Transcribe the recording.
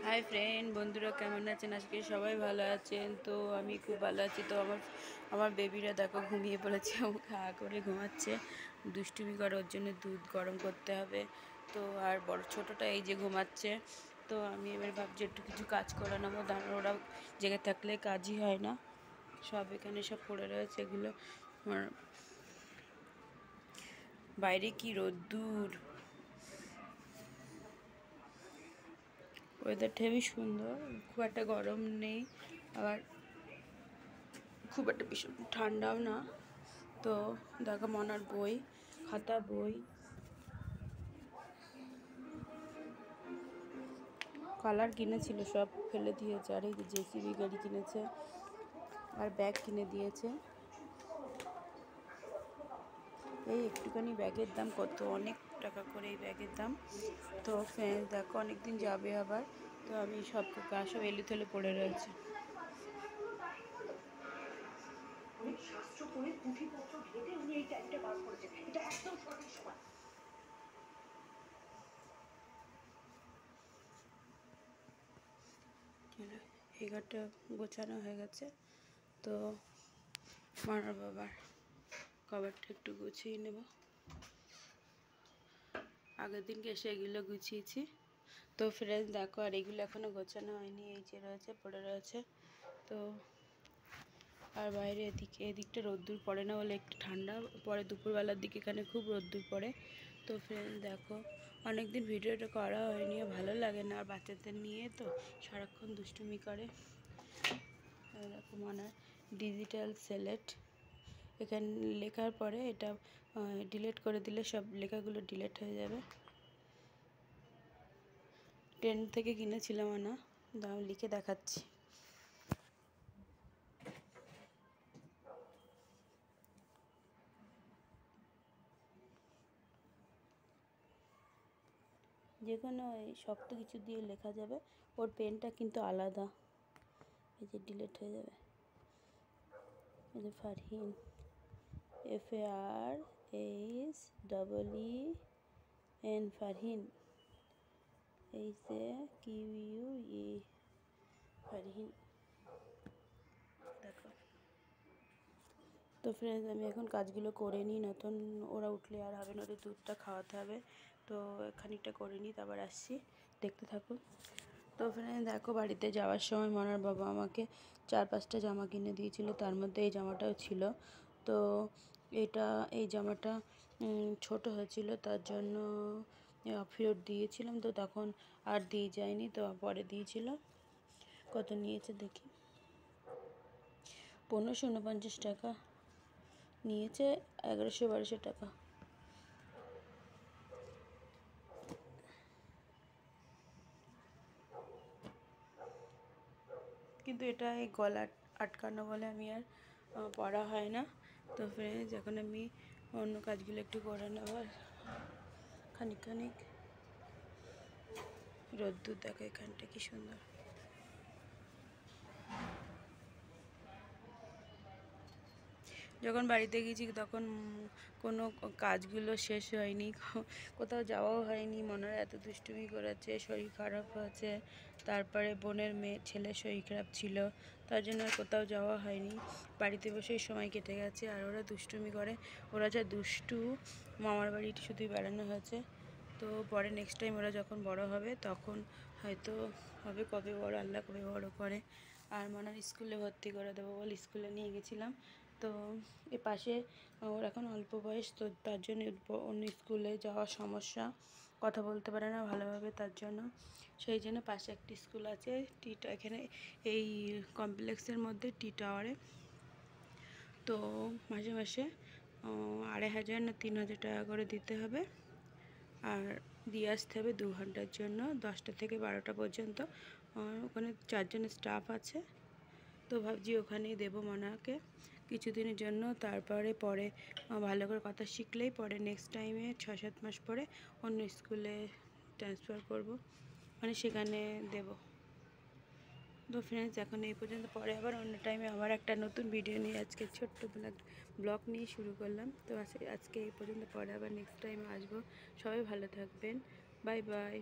Hi friend, বন্ধুরা কেমন আছেন? আজকে সবাই ভালো আছেন। তো আমি খুব ভালো আছি। তো আমার বেবিরা দেখো ঘুমিয়ে পড়েছে, ও খাওয়া করে ঘুমাচ্ছে, দুষ্টুমি করে। ওর জন্য দুধ গরম করতে হবে। তো আর বড় ছোটোটা এই যে ঘুমাচ্ছে। তো আমি এবার ভাবছি একটু কিছু কাজ করে নেবো, দাঁড়ানো ওরা জেগে থাকলে কাজই হয় না। সব এখানে সব পড়ে রয়েছে এগুলো। আমার বাইরে কি রোদ্দুর, ওয়েদারটা হেবি সুন্দর, খুব একটা গরম নেই, আবার খুব একটা ভীষণ ঠান্ডাও না। তো দেখো মনার বই, খাতা, বই, কালার কিনেছিল, সব ফেলে দিয়েছে। আর এই যে জেসিবি গাড়ি কিনেছে, আর ব্যাগ কিনে দিয়েছে। এই একটুখানি ব্যাগের দাম কত, অনেক টাকা করে এই ব্যাগের দাম। তো ফ্রেন্ড দেখো অনেকদিন যাবে আবার। তো আমি সব এলোথেলো পড়ে রয়েছে। শাস্ত্র পড়ে পুঁথিপত্র ঘেটে উনি এই টাইমটা বার করেছেন, এটা একদম সঠিক সময়। এই ঘরটা গোছানো হয়ে গেছে। তো মার বাবার কভারটা একটু গুছিয়ে নেব। আগের দিনকে এসে এগুলো গুছিয়েছি। তো ফ্রেন্ডস দেখো, আর এগুলো এখনও গোছানো হয়নি, এই যে রয়েছে পড়ে রয়েছে। তো আর বাইরে এদিকটা রোদ্দুর পড়ে না বলে একটু ঠান্ডা পড়ে, দুপুরবেলার দিকে এখানে খুব রোদ্দুর পড়ে। তো ফ্রেন্ড দেখো, অনেকদিন ভিডিওটা করা হয়নি, ভালো লাগে না, আর বাচ্চাদের নিয়ে তো সারাক্ষণ দুষ্টুমি করে। এরকম অনার ডিজিটাল সেলেট, এখানে লেখার পরে এটা ডিলিট করে দিলে সব লেখাগুলো ডিলিট হয়ে যাবে। 10 থেকে কিনেছিলাম না, দাম লিখে দেখাচ্ছি। যে কোনো শক্ত কিছু দিয়ে লেখা যাবে, ওর পেনটা কিন্তু আলাদা। এই যে ডিলিট হয়ে যাবে। এই যে ফারহিন, FARHIN, ফারহিন, QUE, ফারহিন। দেখো তো ফ্রেন্ডস, আমি এখন কাজগুলো করে নিই, নতুন ওরা উঠলে আর হবে না, ওদের দুধটা খাওয়াতে হবে। তো খানিকটা করে নিই, তারপর আসছি, দেখতে থাকুন। তো ফ্রেন্ডস দেখো, বাড়িতে যাওয়ার সময় মনার বাবা আমাকে 4-5টা জামা কিনে দিয়েছিল, তার মধ্যে এই জামাটাও ছিল। তো এই জামাটা ছোট হয়েছিল, তার জন্য ফেরত দিয়েছিলাম। তো তখন আর দিয়ে যায়নি, তো পরে দিয়েছিল। কত নিয়েছে দেখি, 1549 টাকা নিয়েছে, 1100-1200 টাকা। কিন্তু এটা এই গলা আটকানো বলে আমি আর পরা হয় না। তো ফ্রেন্ডস এখন আমি অন্য কাজগুলো একটু করে নেব। খানিক রোদ্দুর দেখো, এখানটা কি সুন্দর। যখন বাড়িতে গেছি তখন কোনো কাজগুলো শেষ হয়নি, কোথাও যাওয়াও হয়নি। মনের এত দুষ্টুমি করেছে, শরীর খারাপ হয়েছে, তারপরে বোনের ছেলের শরীর খারাপ ছিল, তার জন্য আর কোথাও যাওয়া হয়নি। বাড়িতে বসেই সময় কেটে গেছে। আর ওরা দুষ্টুমি করে, ওরা যা দুষ্টু, মামার বাড়িটি শুধুই বেড়ানো হয়েছে। তো পরে নেক্সট টাইম ওরা যখন বড় হবে তখন হয়তো হবে, কবে বড় আল্লাহ কবে বড় করে। আর মনার স্কুলে ভর্তি করে দেবো বলে স্কুলে নিয়ে গেছিলাম। তো এ পাশে ওর এখন অল্প বয়স, তো তার জন্য অন্য স্কুলে যাওয়ার সমস্যা, কথা বলতে পারে না ভালোভাবে, তার জন্য সেই জন্য পাশে একটি স্কুল আছে এখানে এই কমপ্লেক্সের মধ্যে টাওয়ারে। তো মাসে মাসে 2500 না 3000 টাকা করে দিতে হবে, আর দিয়ে আসতে হবে 2 ঘন্টার জন্য, 10টা থেকে 12টা পর্যন্ত। ওখানে 4 জন স্টাফ আছে। তো ভাবছি ওখানেই দেবো মনাকে কিছুদিনের জন্য, তারপরে ভালো করে কথা শিখলেই পরে নেক্সট টাইমে 6-7 মাস পরে অন্য স্কুলে ট্রান্সফার করব, মানে সেখানে দেব। তো ফ্রেন্ডস এখন এই পর্যন্ত, পরে আবার অন্য টাইমে আবার একটা নতুন ভিডিও নিয়ে আজকে ছোট্ট ব্লগ নিয়ে শুরু করলাম। তো আজকে এই পর্যন্ত, পরে আবার নেক্সট টাইমে আসবো। সবাই ভালো থাকবেন, বাই বাই।